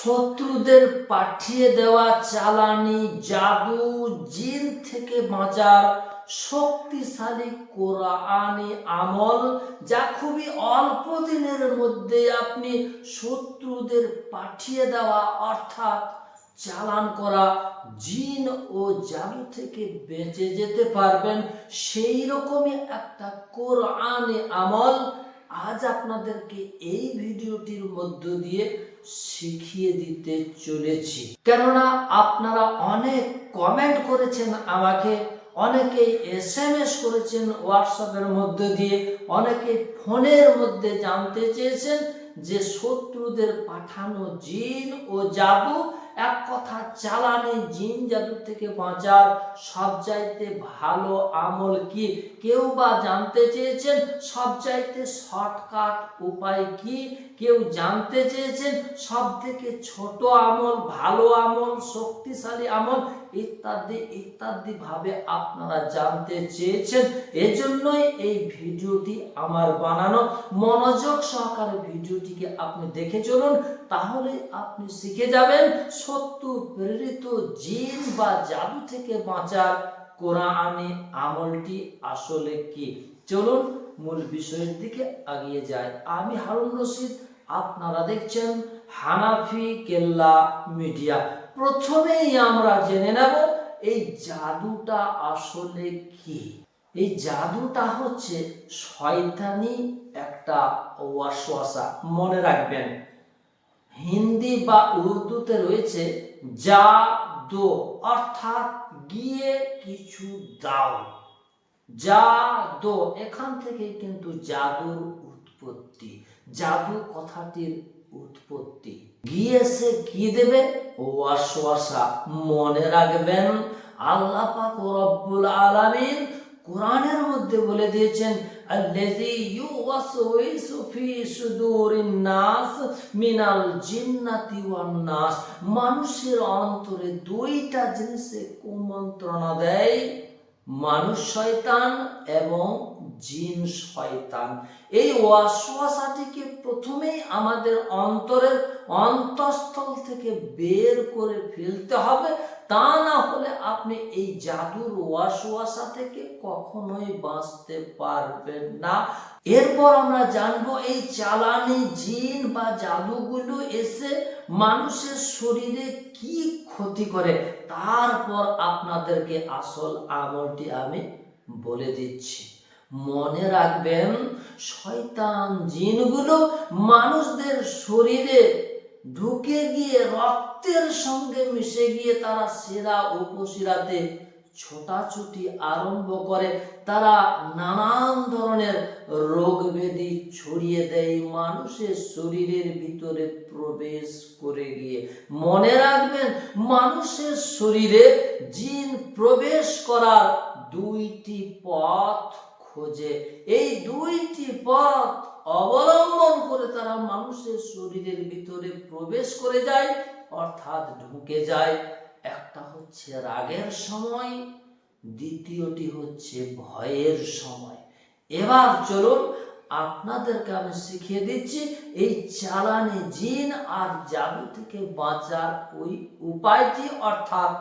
শত্রুদের পাঠিয়ে দেওয়া চালানি জাদু জিন থেকে বাঁচার শক্তিশালী কোরআনি আমল, যা খুবই অল্প দিনের মধ্যে আপনি শত্রুদের পাঠিয়ে দেওয়া অর্থাৎ চালান করা জিন ও জাদু থেকে বেঁচে যেতে পারবেন। সেই রকমই একটা কোরআনি আমল আজ আপনাদেরকে এই ভিডিওটির মধ্য দিয়ে শিখিয়ে দিতে চলেছি। কেননা আপনারা অনেক কমেন্ট করেছেন আমাকে, অনেকে SMS করেছেন হোয়াটসঅ্যাপের মধ্যে দিয়ে, অনেকে ফোনের মধ্যে জানতে চেয়েছেন যে শত্রুদের পাঠানো জিন ও জাদু, এক কথা চালানি জিন জাদু থেকে বাঁচার সবচাইতে ভালো আমল কি। কেউ বা জানতে চেয়েছেন সবচাইতে শর্টকাট উপায় কি, কেউ জানতে চেয়েছেন সব থেকে ছোট আমল, ভালো আমল, শক্তিশালী আমল ইত্যাদি ইত্যাদি ভাবে আপনারা জানতে চেয়েছেন। এজন্যই এই ভিডিওটি আমার বানানো। মনোযোগ সহকারে ভিডিওটিকে আপনি দেখে চলুন, তাহলে আপনি শিখে যাবেন শত্রু প্রেরিত জিন বা জাদু থেকে বাঁচার কোরআনি আমলটি আসলে কি। চলুন মূল বিষয়ের দিকে এগিয়ে যায়। আমি হারুন রশিদ, আপনারা দেখছেন হানাফি কেল্লা মিডিয়া। প্রথমেই আমরা জেনে নেব এই জাদুটা আসলে কি। এই জাদুটা হচ্ছে শয়তানি একটা ওয়াসওয়াসা। মনে রাখবেন, হিন্দি বা উর্দুতে রয়েছে জাদু, অর্থাৎ গিয়ে কিছু দাও। জাদু, এখান থেকে কিন্তু জাদুর উৎপত্তি, জাদু কথাটির উৎপত্তি। গিয়েছে কি দেবে? ওয়াসওয়াসা। মনে রাখবেন, আল্লাহ পাক রব্বুল আলামিন কোরআনের মধ্যে বলে দিয়েছেন আল্লাযী ইউওয়াসওয়িসু ফি সুদুরিন নাস মিনাল জিন্নাতি ওয়ান নাস। মানুষের অন্তরে দুইটা জিনিসে কুমন্ত্রণা দেয়, মানুষ শয়তান এবং জিন শয়তান। এই ওয়াসওয়াসাটিকে প্রথমেই আমাদের অন্তরের অন্তঃস্থল থেকে বের করে ফেলতে হবে, তা না হলে আপনি এই জাদুর ওয়াসওয়াসা থেকে কখনোই বাঁচতে পারবেন না। এরপর আমরা জানবো এই চালানি জিন বা জাদুগুলো এসে মানুষের শরীরে কি ক্ষতি করে। তারপর আপনাদেরকে আসল আমলটি আমি বলে দিচ্ছি। মনে রাখবেন, শয়তান জিনগুলো মানুষদের শরীরে ঢুকে গিয়ে রক্তের সঙ্গে মিশে গিয়ে তারা শিরা উপশিরাতে ছোটাছুটি আরম্ভ করে। তারা নানান ধরনের রোগ ব্যাধি ছড়িয়ে দেয় মানুষের শরীরের ভিতরে প্রবেশ করে গিয়ে। মনে রাখবেন, মানুষের শরীরে জিন প্রবেশ করার দুইটি পথ খোঁজে। এই দুইটি পথ অবলম্বন করে তারা মানুষের শরীরের ভিতরে প্রবেশ করে যায়, অর্থাৎ ঢুকে যায়। একটা হচ্ছে রাগের সময়, দ্বিতীয়টি হচ্ছে ভয়ের সময়। এবার চলুন আপনাদেরকে আমি শিখিয়ে দিচ্ছি এই চালানি জিন আর জাদু থেকে বাঁচার ওই উপায়টি, অর্থাৎ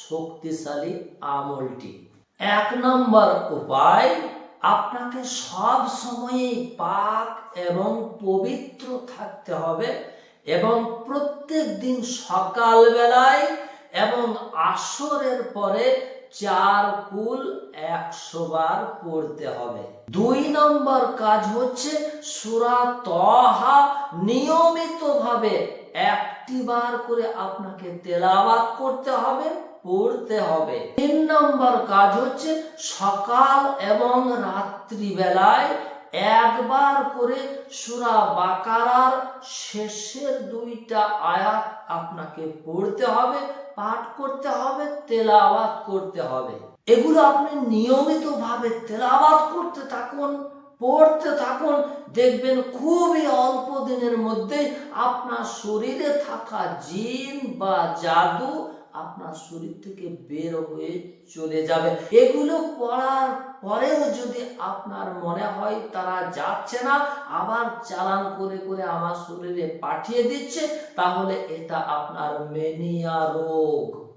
শক্তিশালী আমলটি। 1 নম্বর উপায়, আপনাকে সব সময় পাক এবং পবিত্র থাকতে হবে এবং প্রত্যেক দিন সকালবেলায় এবং আসরের পরে 4 কুল 100 বার পড়তে হবে। 2 নম্বর কাজ হচ্ছে সূরা তাহা নিয়মিতভাবে 1টি বার করে আপনাকে তেলাওয়াত করতে হবে, পড়তে হবে। 3 নম্বর কাজ হচ্ছে সকাল এবং রাত্রি বেলায় 1 বার করে সূরা বাকারার শেষের 2টা আয়াত আপনাকে পড়তে হবে, পাঠ করতে হবে, তেলাওয়াত করতে হবে। এগুলো আপনি নিয়মিতভাবে তেলাওয়াত করতে থাকুন, পড়তে থাকুন, দেখবেন খুবই অল্প দিনের মধ্যে আপনার শরীরে থাকা জিন বা জাদু আপনার শরীর থেকে বের হয়ে চলে যাবে। এগুলো করার পরেও যদি আপনার মনে হয় তারা যাচ্ছে না, আবার চালান করে করে আমার শরীরে পাঠিয়ে দিচ্ছে, তাহলে এটা আপনার ম্যানিয়া রোগ।